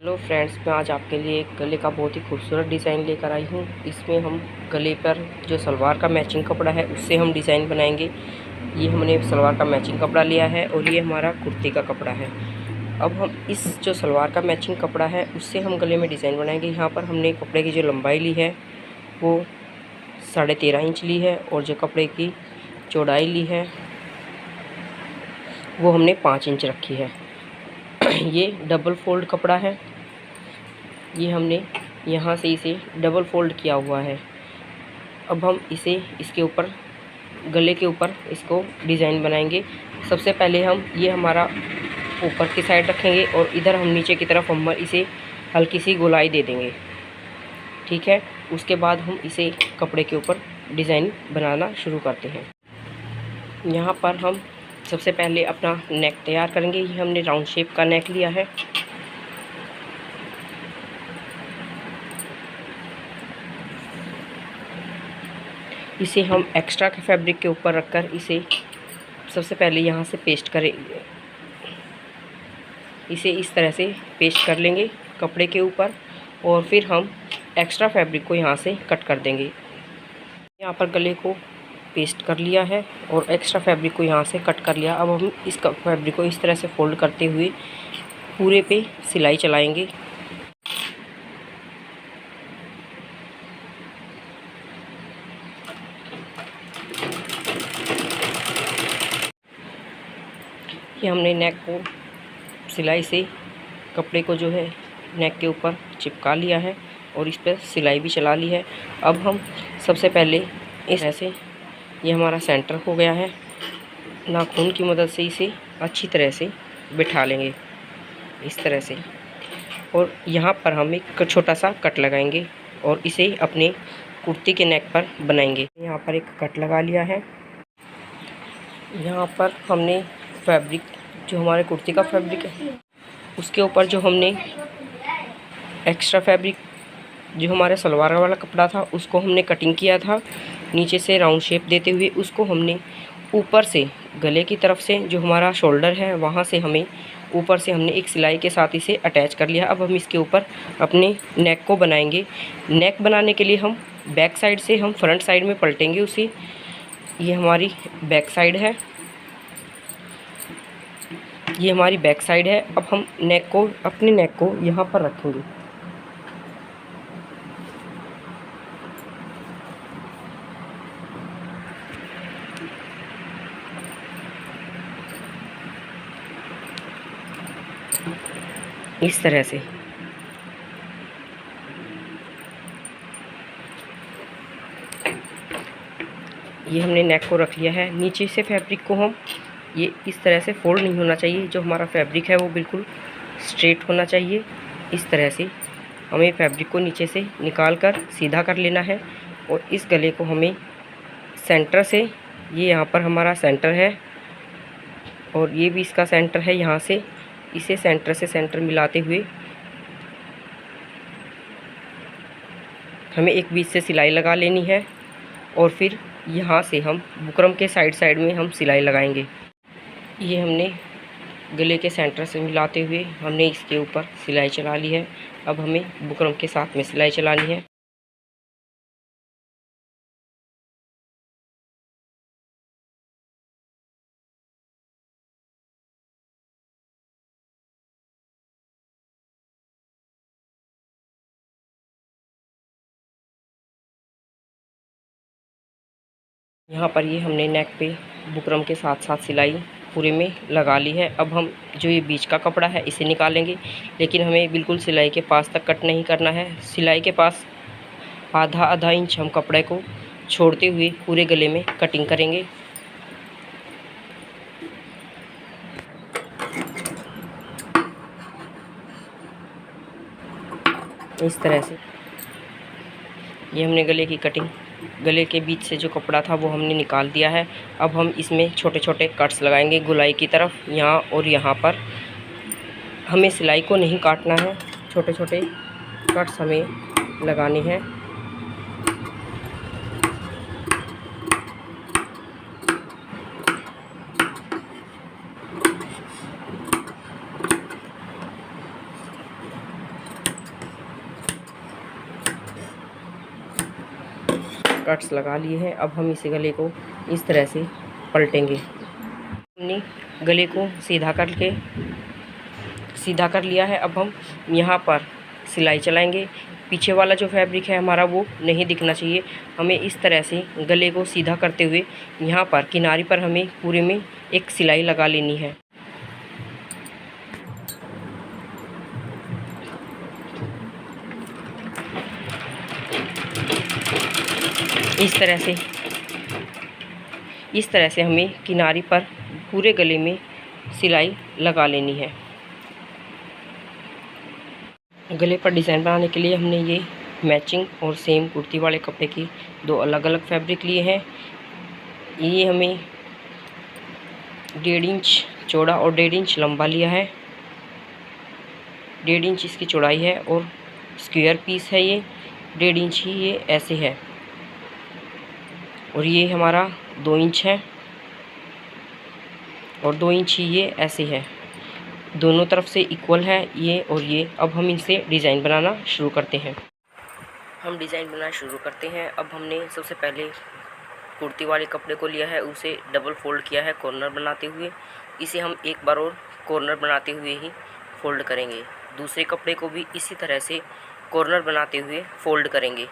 Hello friends, मैं आज आपके लिए एक गले का बहुत ही खूबसूरत डिज़ाइन लेकर आई हूँ। इसमें हम गले पर जो सलवार का मैचिंग कपड़ा है उससे हम डिज़ाइन बनाएंगे। ये हमने सलवार का मैचिंग कपड़ा लिया है और ये हमारा कुर्ती का कपड़ा है। अब हम इस जो सलवार का मैचिंग कपड़ा है उससे हम गले में डिज़ाइन बनाएंगे। यहाँ पर हमने कपड़े की जो लंबाई ली है वो 13.5 इंच ली है और जो कपड़े की चौड़ाई ली है वो हमने 5 इंच रखी है। ये डबल फोल्ड कपड़ा है। ये हमने यहाँ से इसे डबल फोल्ड किया हुआ है। अब हम इसे इसके ऊपर गले के ऊपर इसको डिज़ाइन बनाएंगे। सबसे पहले हम ये हमारा ऊपर की साइड रखेंगे और इधर हम नीचे की तरफ हम इसे हल्की सी गोलाई दे देंगे। ठीक है, उसके बाद हम इसे कपड़े के ऊपर डिज़ाइन बनाना शुरू करते हैं। यहाँ पर हम सबसे पहले अपना नेक तैयार करेंगे। ये हमने राउंड शेप का नेक लिया है। इसे हम एक्स्ट्रा के फैब्रिक के ऊपर रखकर इसे सबसे पहले यहाँ से पेस्ट करेंगे। इसे इस तरह से पेस्ट कर लेंगे कपड़े के ऊपर और फिर हम एक्स्ट्रा फैब्रिक को यहाँ से कट कर देंगे। यहाँ पर गले को पेस्ट कर लिया है और एक्स्ट्रा फैब्रिक को यहाँ से कट कर लिया। अब हम इस फैब्रिक को इस तरह से फोल्ड करते हुए पूरे पे सिलाई चलाएंगे। ये हमने नेक को सिलाई से कपड़े को जो है नेक के ऊपर चिपका लिया है और इस पर सिलाई भी चला ली है। अब हम सबसे पहले इस ऐसे ये हमारा सेंटर हो गया है। नाखून की मदद से इसे अच्छी तरह से बिठा लेंगे इस तरह से और यहाँ पर हम एक छोटा सा कट लगाएंगे और इसे अपने कुर्ती के नेक पर बनाएंगे। यहाँ पर एक कट लगा लिया है। यहाँ पर हमने फैब्रिक जो हमारे कुर्ती का फैब्रिक है उसके ऊपर जो हमने एक्स्ट्रा फैब्रिक जो हमारे सलवार वाला कपड़ा था उसको हमने कटिंग किया था नीचे से राउंड शेप देते हुए। उसको हमने ऊपर से गले की तरफ से जो हमारा शोल्डर है वहाँ से हमें ऊपर से हमने एक सिलाई के साथ इसे अटैच कर लिया। अब हम इसके ऊपर अपने नेक को बनाएंगे। नेक बनाने के लिए हम बैक साइड से हम फ्रंट साइड में पलटेंगे उसे। ये हमारी बैक साइड है, ये हमारी बैक साइड है। अब हम अपने नेक को यहाँ पर रखेंगे। इस तरह से ये हमने नेक को रख लिया है। नीचे से फैब्रिक को हम ये इस तरह से फोल्ड नहीं होना चाहिए। जो हमारा फैब्रिक है वो बिल्कुल स्ट्रेट होना चाहिए। इस तरह से हमें फैब्रिक को नीचे से निकाल कर सीधा कर लेना है और इस गले को हमें सेंटर से, ये यहाँ पर हमारा सेंटर है और ये भी इसका सेंटर है, यहाँ से इसे सेंटर से सेंटर मिलाते हुए हमें एक बीच से सिलाई लगा लेनी है और फिर यहाँ से हम बुकरम के साइड में हम सिलाई लगाएंगे। ये हमने गले के सेंटर से मिलाते हुए हमने इसके ऊपर सिलाई चला ली है। अब हमें बुकरम के साथ में सिलाई चलानी है। यहाँ पर ये हमने नेक पे बुकरम के साथ साथ सिलाई पूरे में लगा ली है। अब हम जो ये बीच का कपड़ा है इसे निकालेंगे, लेकिन हमें बिल्कुल सिलाई के पास तक कट नहीं करना है। सिलाई के पास आधा इंच हम कपड़े को छोड़ते हुए पूरे गले में कटिंग करेंगे। इस तरह से ये हमने गले की कटिंग, गले के बीच से जो कपड़ा था वो हमने निकाल दिया है। अब हम इसमें छोटे छोटे कट्स लगाएंगे गोलाई की तरफ, यहाँ और यहाँ पर। हमें सिलाई को नहीं काटना है, छोटे छोटे कट्स हमें लगाने हैं। कट्स लगा लिए हैं। अब हम इस गले को इस तरह से पलटेंगे। हमने गले को सीधा कर लिया है। अब हम यहाँ पर सिलाई चलाएंगे। पीछे वाला जो फैब्रिक है हमारा वो नहीं दिखना चाहिए। हमें इस तरह से गले को सीधा करते हुए यहाँ पर किनारे पर हमें पूरे में एक सिलाई लगा लेनी है। इस तरह से हमें किनारे पर पूरे गले में सिलाई लगा लेनी है। गले पर डिज़ाइन बनाने के लिए हमने ये मैचिंग और सेम कुर्ती वाले कपड़े की दो अलग अलग फैब्रिक लिए हैं। ये हमें 1.5 इंच चौड़ा और 1.5 इंच लंबा लिया है। 1.5 इंच इसकी चौड़ाई है और स्क्वायर पीस है ये। 1.5 इंच ही ये ऐसे है और ये हमारा 2 इंच है और 2 इंच ही ये ऐसे है। दोनों तरफ से इक्वल है ये और ये। अब हम इनसे डिज़ाइन बनाना शुरू करते हैं। हम डिज़ाइन बनाना शुरू करते हैं। अब हमने सबसे पहले कुर्ती वाले कपड़े को लिया है, उसे डबल फोल्ड किया है कॉर्नर बनाते हुए। इसे हम एक बार और कॉर्नर बनाते हुए ही फोल्ड करेंगे। दूसरे कपड़े को भी इसी तरह से कॉर्नर बनाते हुए फोल्ड करेंगे।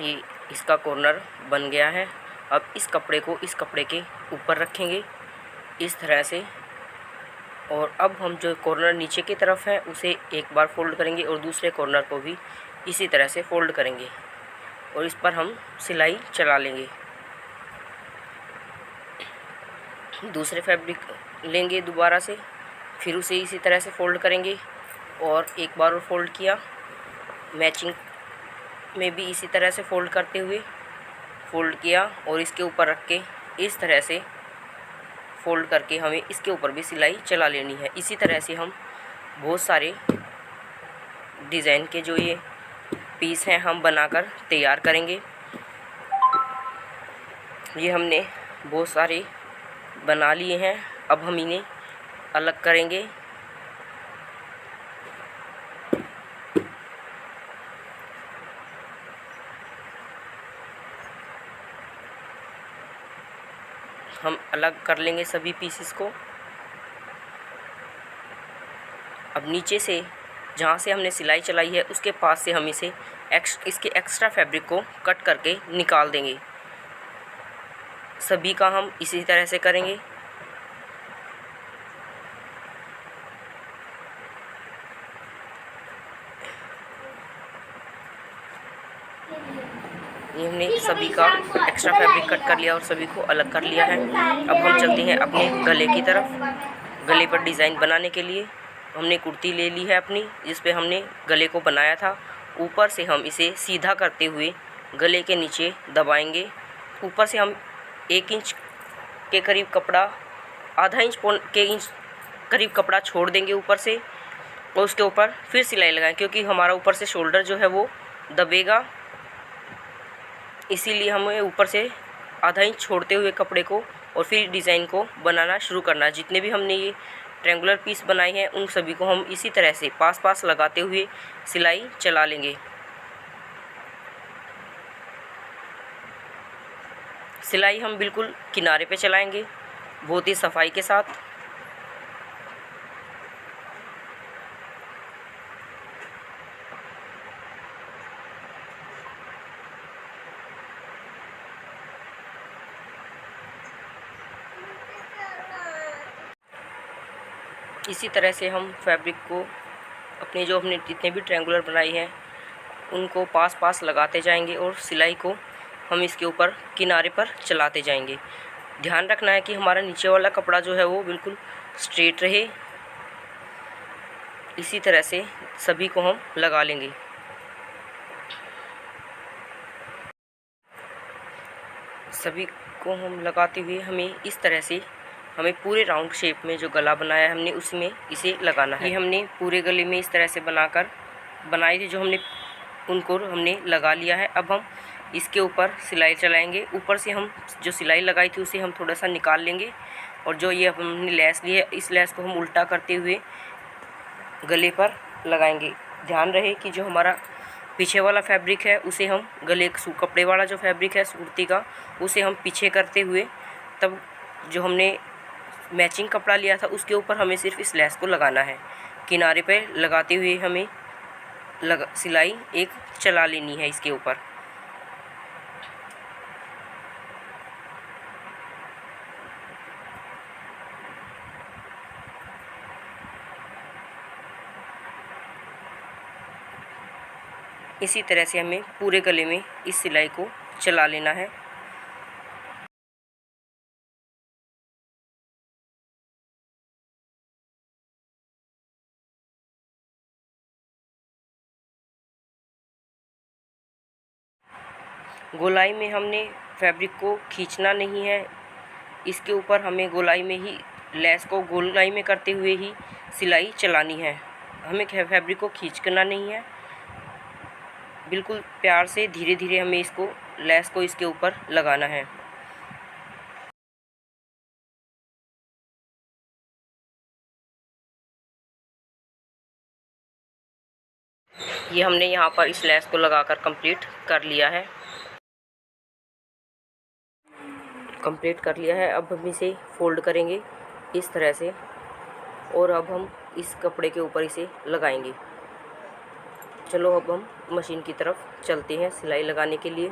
ये इसका कॉर्नर बन गया है। अब इस कपड़े को इस कपड़े के ऊपर रखेंगे इस तरह से, और अब हम जो कॉर्नर नीचे की तरफ है उसे एक बार फोल्ड करेंगे और दूसरे कॉर्नर को भी इसी तरह से फोल्ड करेंगे और इस पर हम सिलाई चला लेंगे। दूसरे फैब्रिक लेंगे दोबारा से, फिर उसे इसी तरह से फोल्ड करेंगे और एक बार और फोल्ड किया। मैचिंग में भी इसी तरह से फोल्ड करते हुए फोल्ड किया और इसके ऊपर रख के इस तरह से फोल्ड करके हमें इसके ऊपर भी सिलाई चला लेनी है। इसी तरह से हम बहुत सारे डिज़ाइन के जो ये पीस हैं हम बनाकर तैयार करेंगे। ये हमने बहुत सारे बना लिए हैं। अब हम इन्हें अलग करेंगे। हम अलग कर लेंगे सभी पीसेस को। अब नीचे से जहाँ से हमने सिलाई चलाई है उसके पास से हम इसके एक्स्ट्रा फैब्रिक को कट करके निकाल देंगे। सभी का हम इसी तरह से करेंगे। ये हमने सभी का एक्स्ट्रा फैब्रिक कट कर लिया और सभी को अलग कर लिया है। अब हम चलते हैं अपने गले की तरफ। गले पर डिज़ाइन बनाने के लिए हमने कुर्ती ले ली है अपनी, जिस पे हमने गले को बनाया था। ऊपर से हम इसे सीधा करते हुए गले के नीचे दबाएंगे। ऊपर से हम 1 इंच के करीब कपड़ा, आधा इंच के इंच करीब कपड़ा छोड़ देंगे ऊपर से और उसके ऊपर फिर सिलाई लगाएं, क्योंकि हमारा ऊपर से शोल्डर जो है वो दबेगा। इसीलिए हमें ऊपर से आधा इंच छोड़ते हुए कपड़े को और फिर डिज़ाइन को बनाना शुरू करना। जितने भी हमने ये ट्रायंगुलर पीस बनाए हैं उन सभी को हम इसी तरह से पास लगाते हुए सिलाई चला लेंगे। सिलाई हम बिल्कुल किनारे पे चलाएंगे, बहुत ही सफाई के साथ। इसी तरह से हम फैब्रिक को अपने जो हमने जितने भी ट्रायंगुलर बनाई है उनको पास लगाते जाएंगे और सिलाई को हम इसके ऊपर किनारे पर चलाते जाएंगे। ध्यान रखना है कि हमारा नीचे वाला कपड़ा जो है वो बिल्कुल स्ट्रेट रहे। इसी तरह से सभी को हम लगा लेंगे। सभी को हम लगाते हुए हमें इस तरह से हमें पूरे राउंड शेप में जो गला बनाया है हमने उसमें इसे लगाना है। ये हमने पूरे गले में इस तरह से बनाए थे जो उनको हमने लगा लिया है। अब हम इसके ऊपर सिलाई चलाएंगे। ऊपर से हम जो सिलाई लगाई थी उसे हम थोड़ा सा निकाल लेंगे और जो ये हमने लेस ली है इस लेस को हम उल्टा करते हुए गले पर लगाएंगे। ध्यान रहे कि जो हमारा पीछे वाला फैब्रिक है उसे हम गले कपड़े वाला जो फैब्रिक है कुर्ती का उसे हम पीछे करते हुए तब जो हमने मैचिंग कपड़ा लिया था उसके ऊपर हमें सिर्फ इस लेस को लगाना है। किनारे पे लगाते हुए हमें सिलाई एक चला लेनी है इसके ऊपर। इसी तरह से हमें पूरे गले में इस सिलाई को चला लेना है। गोलाई में हमने फैब्रिक को खींचना नहीं है, इसके ऊपर हमें गोलाई में ही लेस को गोलाई में करते हुए ही सिलाई चलानी है। हमें फैब्रिक को खींचना नहीं है, बिल्कुल प्यार से धीरे धीरे हमें इसको लेस को इसके ऊपर लगाना है। ये हमने यहाँ पर इस लेस को लगाकर कंप्लीट कर लिया है। अब हम इसे फोल्ड करेंगे इस तरह से और अब हम इस कपड़े के ऊपर इसे लगाएंगे। चलो अब हम मशीन की तरफ चलते हैं सिलाई लगाने के लिए।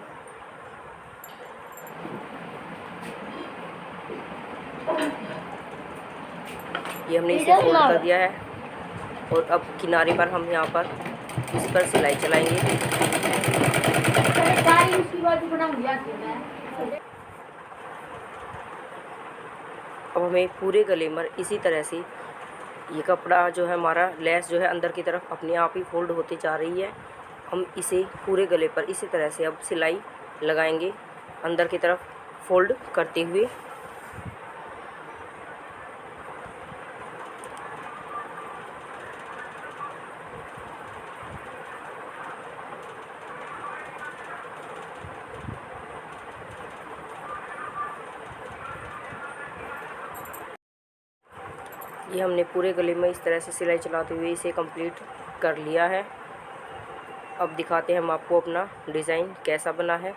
ये हमने इसे फोल्ड कर दिया है और अब किनारे पर हम यहाँ पर इस पर सिलाई चलाएंगे। अब हमें पूरे गले में इसी तरह से ये कपड़ा जो है हमारा लेस जो है अंदर की तरफ अपने आप ही फोल्ड होती जा रही है। हम इसे पूरे गले पर इसी तरह से अब सिलाई लगाएंगे अंदर की तरफ फोल्ड करते हुए। ये हमने पूरे गले में इस तरह से सिलाई चलाते हुए इसे कंप्लीट कर लिया है। अब दिखाते हैं हम आपको अपना डिज़ाइन कैसा बना है।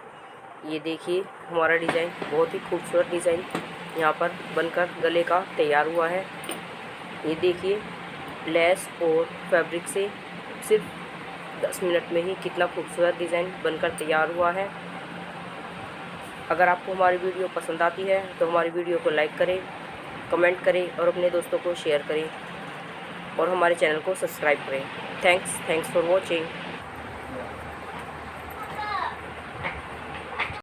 ये देखिए हमारा डिज़ाइन बहुत ही खूबसूरत डिज़ाइन यहाँ पर बनकर गले का तैयार हुआ है। ये देखिए लेस और फैब्रिक से सिर्फ 10 मिनट में ही कितना खूबसूरत डिज़ाइन बनकर तैयार हुआ है। अगर आपको हमारी वीडियो पसंद आती है तो हमारी वीडियो को लाइक करें, कमेंट करें और अपने दोस्तों को शेयर करें और हमारे चैनल को सब्सक्राइब करें। Thanks for watching.